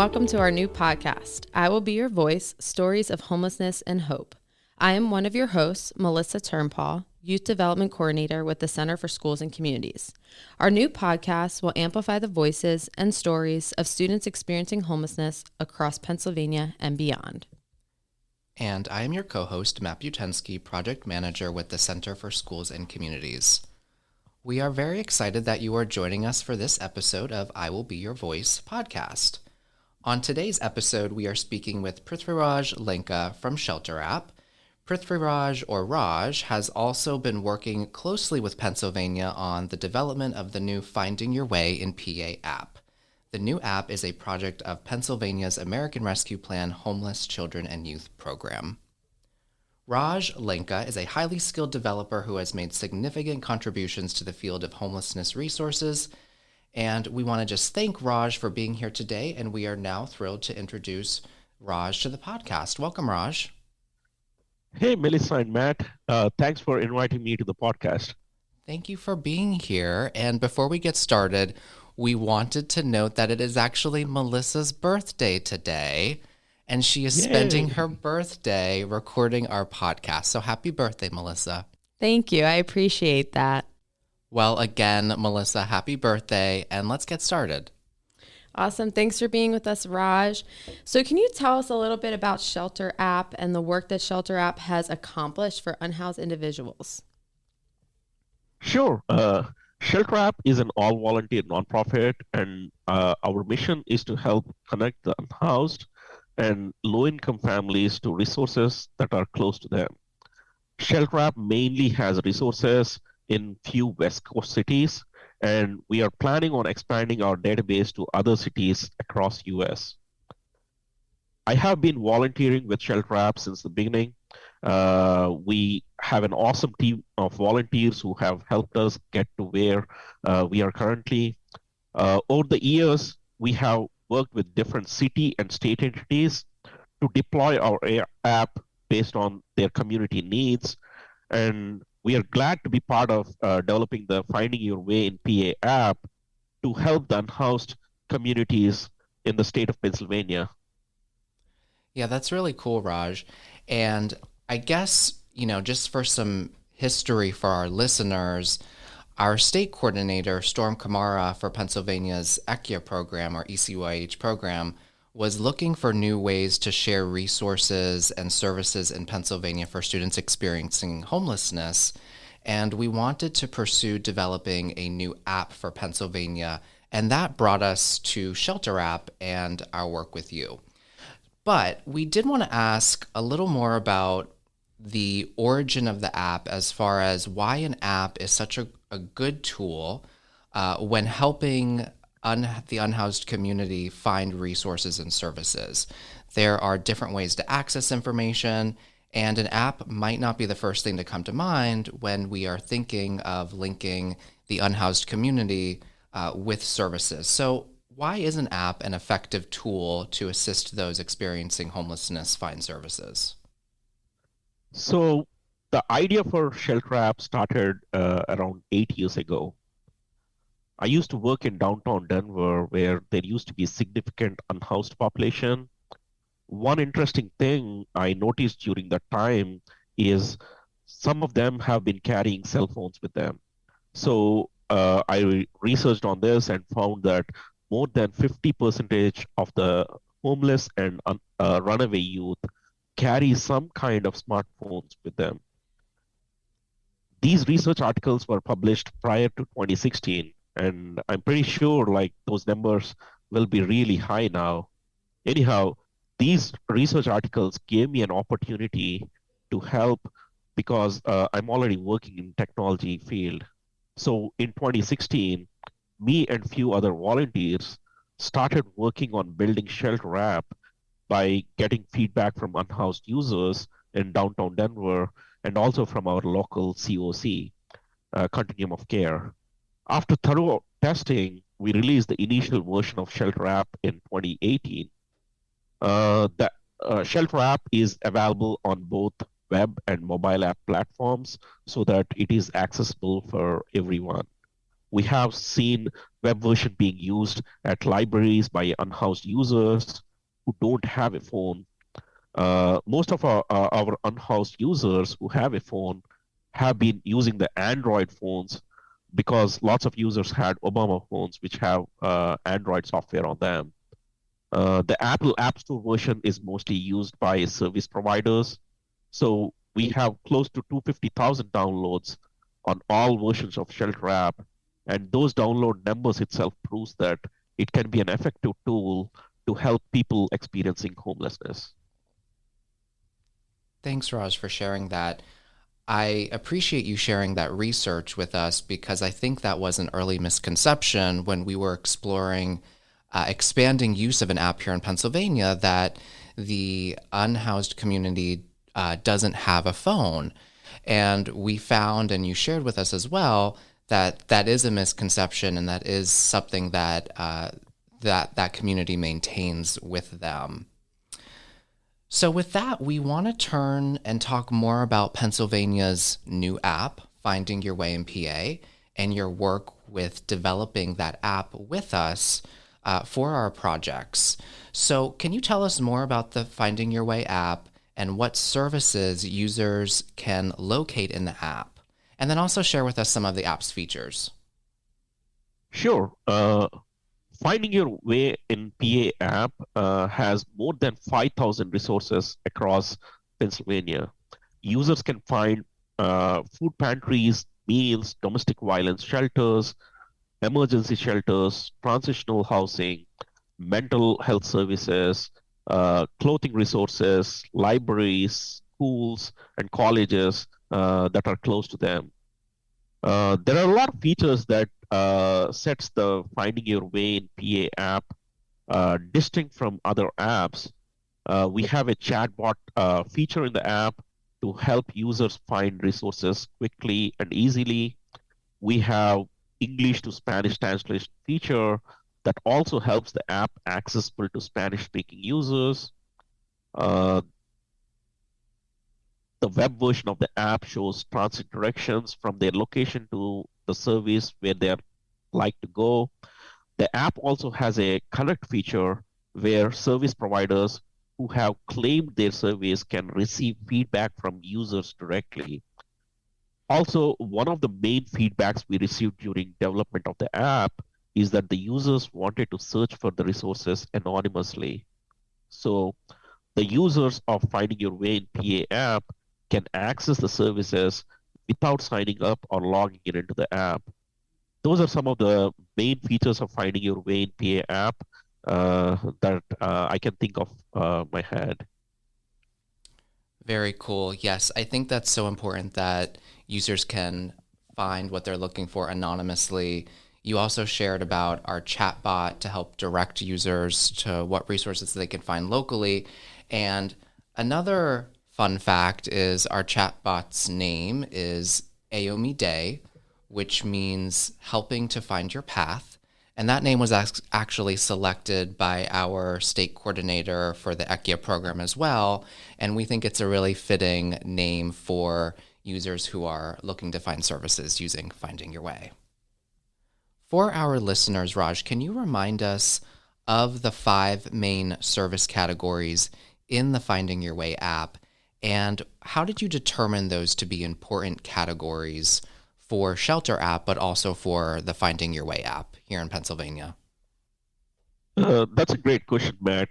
welcome to our new podcast, I Will Be Your Voice, Stories of Homelessness and Hope. I am one of your hosts, Melissa Turnpaw, Youth Development Coordinator with the Center for Schools and Communities. Our new podcast will amplify the voices and stories of students experiencing homelessness across Pennsylvania and beyond. And I am your co-host, Matt Butensky, Project Manager with the Center for Schools and Communities. We are very excited that you are joining us for this episode of I Will Be Your Voice podcast. On today's episode, we are speaking with Raj Lanka from ShelterApp. Raj, or Raj, has also been working closely with Pennsylvania on the development of the new Finding Your Way in PA app. The new app is a project of Pennsylvania's American Rescue Plan Homeless Children and Youth program. Raj Lanka is a highly skilled developer who has made significant contributions to the field of homelessness resources, and we want to just thank Raj for being here today, and we are now thrilled to introduce Raj to the podcast. Welcome, Raj. Hey, Melissa and Matt. Thanks for inviting me to the podcast. Thank you for being here. And before we get started, we wanted to note that it is actually Melissa's birthday today, and she is spending her birthday recording our podcast. So happy birthday, Melissa. Thank you. I appreciate that. Well, again, Melissa, happy birthday, and let's get started. Awesome. Thanks for being with us, Raj. So can you tell us a little bit about ShelterApp and the work that ShelterApp has accomplished for unhoused individuals? Sure. ShelterApp is an all-volunteer nonprofit, and our mission is to help connect the unhoused and low-income families to resources that are close to them. ShelterApp mainly has resources in few West Coast cities, and we are planning on expanding our database to other cities across US. I have been volunteering with ShelterApp since the beginning. We have an awesome team of volunteers who have helped us get to where we are currently. Over the years, we have worked with different city and state entities to deploy our app based on their community needs, and we are glad to be part of developing the Finding Your Way in PA app to help the unhoused communities in the state of Pennsylvania. Yeah, that's really cool, Raj. And I guess, just for some history for our listeners, our state coordinator, Storm Kamara, for Pennsylvania's ECYA program, or ECYH program, was looking for new ways to share resources and services in Pennsylvania for students experiencing homelessness. And we wanted to pursue developing a new app for Pennsylvania, and that brought us to ShelterApp and our work with you. But we did want to ask a little more about the origin of the app, as far as why an app is such a good tool when helping the unhoused community find resources and services. There are different ways to access information, and an app might not be the first thing to come to mind when we are thinking of linking the unhoused community with services. So why is an app an effective tool to assist those experiencing homelessness find services? So the idea for ShelterApp started around 8 years ago. I used to work in downtown Denver, where there used to be a significant unhoused population. One interesting thing I noticed during that time is some of them have been carrying cell phones with them. So I researched on this and found that more than 50% of the homeless and runaway youth carry some kind of smartphones with them. These research articles were published prior to 2016. And I'm pretty sure those numbers will be really high now. Anyhow, these research articles gave me an opportunity to help because I'm already working in technology field. So in 2016, me and few other volunteers started working on building ShelterApp by getting feedback from unhoused users in downtown Denver and also from our local COC, Continuum of Care. After thorough testing, we released the initial version of ShelterApp in 2018. The ShelterApp is available on both web and mobile app platforms so that it is accessible for everyone. We have seen web version being used at libraries by unhoused users who don't have a phone. Most of our unhoused users who have a phone have been using the Android phones because lots of users had Obama phones which have Android software on them. The Apple App Store version is mostly used by service providers. So we have close to 250,000 downloads on all versions of Shelter app. And those download numbers itself proves that it can be an effective tool to help people experiencing homelessness. Thanks, Raj, for sharing that. I appreciate you sharing that research with us because I think that was an early misconception when we were exploring expanding use of an app here in Pennsylvania, that the unhoused community doesn't have a phone. And we found, and you shared with us as well, that that is a misconception and that is something that that community maintains with them. So, with that, we want to turn and talk more about Pennsylvania's new app, Finding Your Way in PA, and your work with developing that app with us for our projects. So, can you tell us more about the Finding Your Way app and what services users can locate in the app? And then also share with us some of the app's features. Sure. Finding Your Way in PA app has more than 5,000 resources across Pennsylvania. Users can find food pantries, meals, domestic violence shelters, emergency shelters, transitional housing, mental health services, clothing resources, libraries, schools, and colleges that are close to them. There are a lot of features that sets the Finding Your Way in PA app distinct from other apps. We have a chatbot feature in the app to help users find resources quickly and easily. We have English to Spanish translation feature that also helps the app accessible to Spanish-speaking users. Uh, the web version of the app shows transit directions from their location to the service where they're like to go. The app also has a connect feature where service providers who have claimed their service can receive feedback from users directly. Also, one of the main feedbacks we received during development of the app is that the users wanted to search for the resources anonymously. So the users of Finding Your Way in PA app can access the services without signing up or logging in into the app. Those are some of the main features of Finding Your Way in PA app that I can think of my head. Very cool. Yes, I think that's so important that users can find what they're looking for anonymously. You also shared about our chatbot to help direct users to what resources they can find locally. And another fun fact is our chatbot's name is Aomi Day, which means helping to find your path. And that name was actually selected by our state coordinator for the ECHIA program as well. And we think it's a really fitting name for users who are looking to find services using Finding Your Way. For our listeners, Raj, can you remind us of the 5 main service categories in the Finding Your Way app? And how did you determine those to be important categories for ShelterApp, but also for the Finding Your Way app here in Pennsylvania? That's a great question, Matt.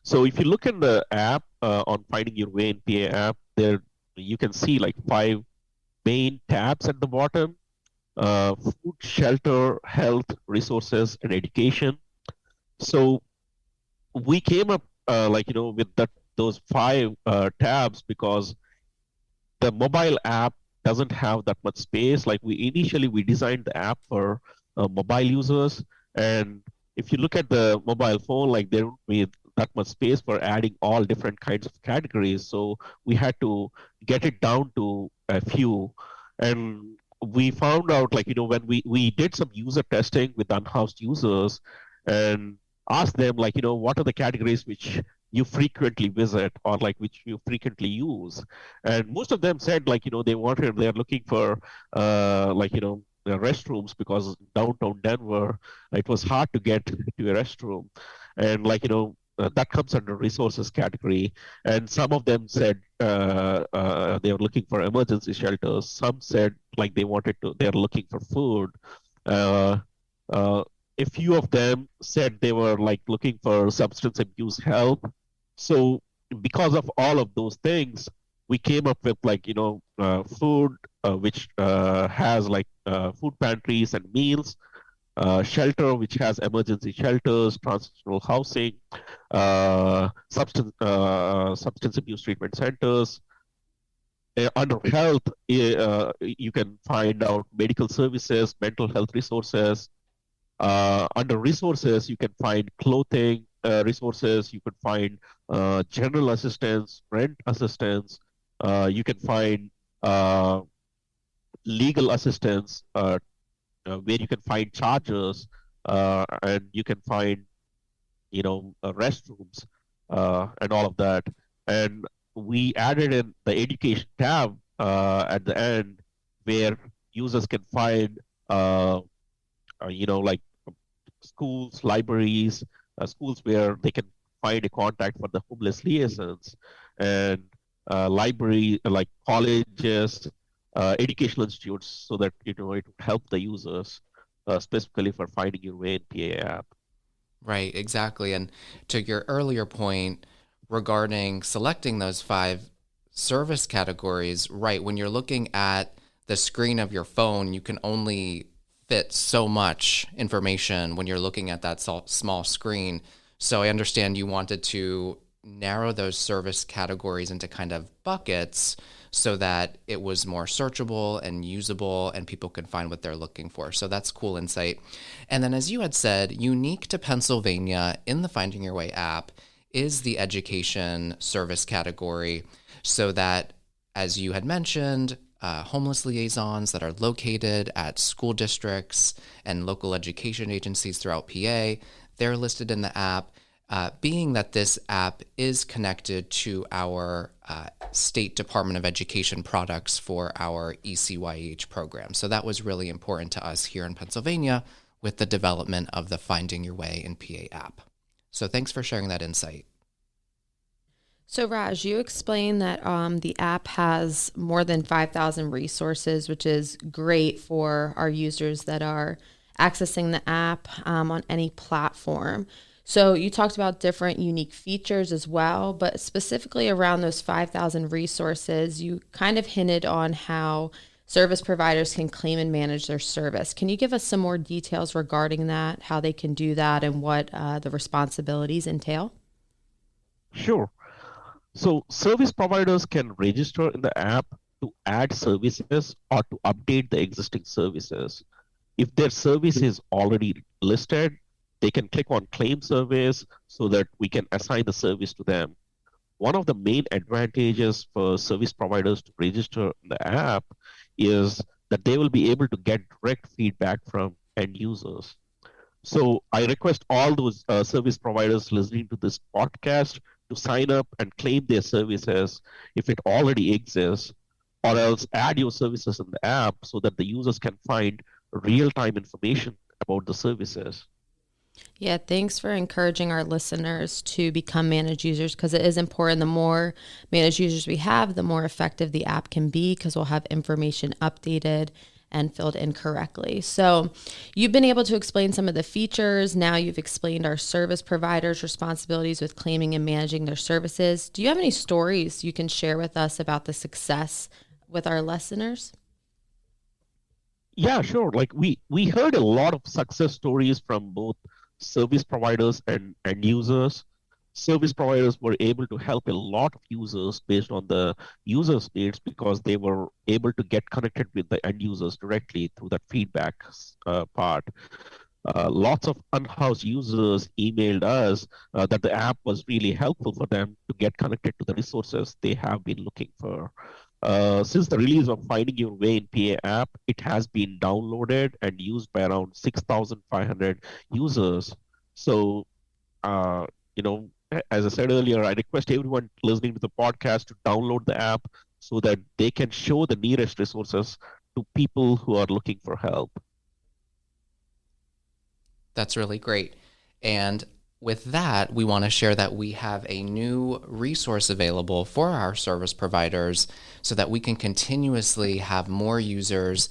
So if you look in the app on Finding Your Way in PA app, there you can see 5 main tabs at the bottom: food, shelter, health, resources, and education. So we came up with those 5 tabs because the mobile app doesn't have that much space. We designed the app for mobile users, and if you look at the mobile phone, there won't be that much space for adding all different kinds of categories. So we had to get it down to a few, and we found out when we did some user testing with unhoused users and asked them what are the categories which you frequently visit or which you frequently use, and most of them said they're looking for restrooms, because downtown Denver, it was hard to get to a restroom. And that comes under resources category. And some of them said they were looking for emergency shelters. Some said like they're looking for food. Uh, uh, a few of them said they were like looking for substance abuse help. So because of all of those things, we came up with food, which has food pantries and meals, shelter, which has emergency shelters, transitional housing, substance abuse treatment centers. Under health, you can find out medical services, mental health resources. Under resources, you can find clothing resources. You can find general assistance, rent assistance. You can find uh, legal assistance, where you can find chargers, and you can find restrooms, and all of that. And we added in the education tab at the end, where users can find like schools, libraries, schools where they can find a contact for the homeless liaisons, and library like colleges, educational institutes, so that it would help the users specifically for finding your way in PA app. Right, exactly. And to your earlier point regarding selecting those 5 service categories, right, when you're looking at the screen of your phone, you can only fit so much information when you're looking at that small screen. So I understand you wanted to narrow those service categories into kind of buckets so that it was more searchable and usable and people could find what they're looking for. So that's cool insight. And then, as you had said, unique to Pennsylvania in the Finding Your Way app is the education service category, so that, as you had mentioned, homeless liaisons that are located at school districts and local education agencies throughout PA, they're listed in the app. Being that this app is connected to our State Department of Education products for our ECYH program. So that was really important to us here in Pennsylvania with the development of the Finding Your Way in PA app. So thanks for sharing that insight. So Raj, you explained that the app has more than 5,000 resources, which is great for our users that are accessing the app on any platform. So you talked about different unique features as well, but specifically around those 5,000 resources, you kind of hinted on how service providers can claim and manage their service. Can you give us some more details regarding that, how they can do that, and what the responsibilities entail? Sure. So service providers can register in the app to add services or to update the existing services. If their service is already listed, they can click on claim service so that we can assign the service to them. One of the main advantages for service providers to register in the app is that they will be able to get direct feedback from end users. So I request all those service providers listening to this podcast to sign up and claim their services if it already exists, or else add your services in the app so that the users can find real-time information about the services. Yeah, thanks for encouraging our listeners to become managed users, because it is important. The more managed users we have, the more effective the app can be, because we'll have information updated and filled in correctly. So you've been able to explain some of the features. Now you've explained our service providers' responsibilities with claiming and managing their services. Do you have any stories you can share with us about the success with our listeners? Yeah, sure. Like we heard a lot of success stories from both service providers and end users. Service providers were able to help a lot of users based on the users' needs, because they were able to get connected with the end users directly through that feedback part. Lots of unhoused users emailed us that the app was really helpful for them to get connected to the resources they have been looking for. Since the release of Finding Your Way in PA app, it has been downloaded and used by around 6,500 users. So, uh, as I said earlier, I request everyone listening to the podcast to download the app so that they can show the nearest resources to people who are looking for help. That's really great. And with that, we want to share that we have a new resource available for our service providers so that we can continuously have more users.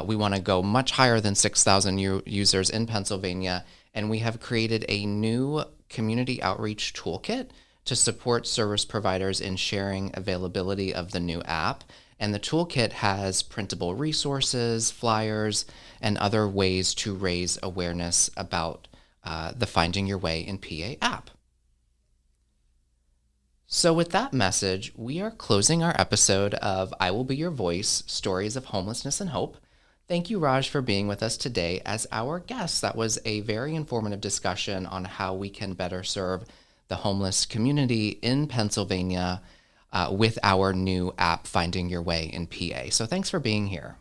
We want to go much higher than 6,000 users in Pennsylvania. And we have created a new community outreach toolkit to support service providers in sharing availability of the new app. And the toolkit has printable resources, flyers, and other ways to raise awareness about the Finding Your Way in PA app. So with that message, we are closing our episode of I Will Be Your Voice, Stories of Homelessness and Hope. Thank you, Raj, for being with us today as our guest. That was a very informative discussion on how we can better serve the homeless community in Pennsylvania with our new app, Finding Your Way in PA. So thanks for being here.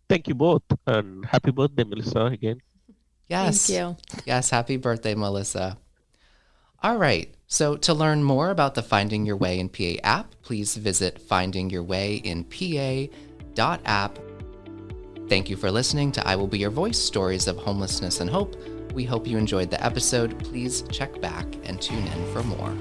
Thank you both, and happy birthday, Melissa, again. Yes. Thank you. Yes, happy birthday, Melissa. All right. So to learn more about the Finding Your Way in PA app, please visit findingyourwayinpa.app. Thank you for listening to I Will Be Your Voice, Stories of Homelessness and Hope. We hope you enjoyed the episode. Please check back and tune in for more.